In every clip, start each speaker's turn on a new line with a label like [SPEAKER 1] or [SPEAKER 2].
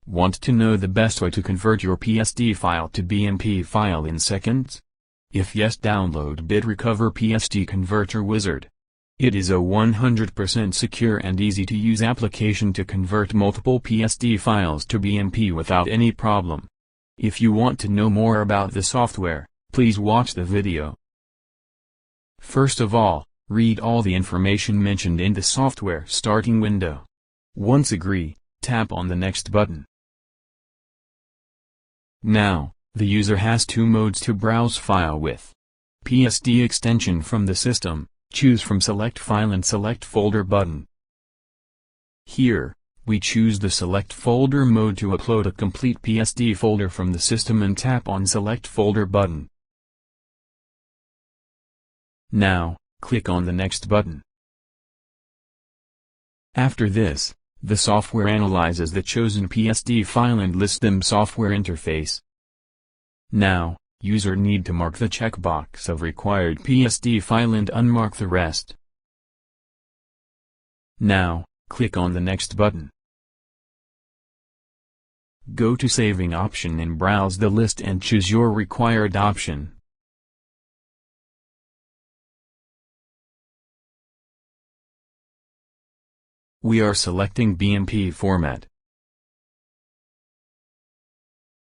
[SPEAKER 1] Want to know the best way to convert your PSD file to BMP file in seconds? If yes, download BitRecover PSD Converter Wizard. It is a 100% secure and easy to use application to convert multiple PSD files to BMP without any problem. If you want to know more about the software, please watch the video. First of all, read all the information mentioned in the software starting window. Once agree, tap on the next button. Now, the user has two modes to browse file with. PSD extension from the system, choose from Select File and Select Folder button. Here, we choose the Select Folder mode to upload a complete PSD folder from the system and tap on Select Folder button. Now, click on the next button. After this, the software analyzes the chosen PSD file and lists them software interface. Now, user need to mark the checkbox of required PSD file and unmark the rest. Now, click on the next button. Go to Saving option and browse the list and choose your required option. We are selecting BMP format.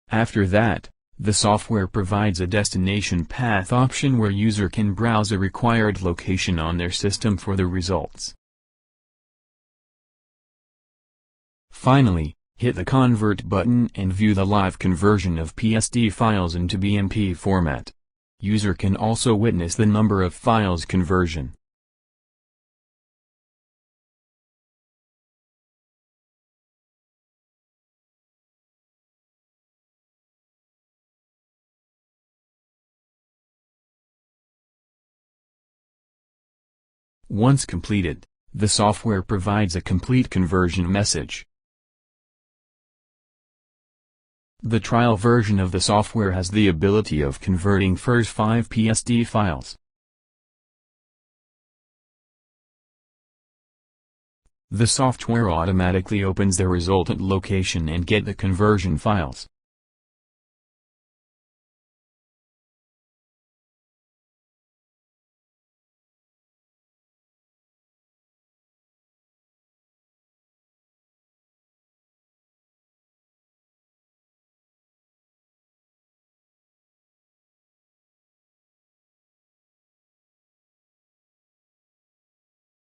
[SPEAKER 1] After that, the software provides a destination path option where user can browse a required location on their system for the results. Finally, hit the Convert button and view the live conversion of PSD files into BMP format. User can also witness the number of files conversion. Once completed, the software provides a complete conversion message. The trial version of the software has the ability of converting first 5 PSD files. The software automatically opens the resultant location and get the conversion files.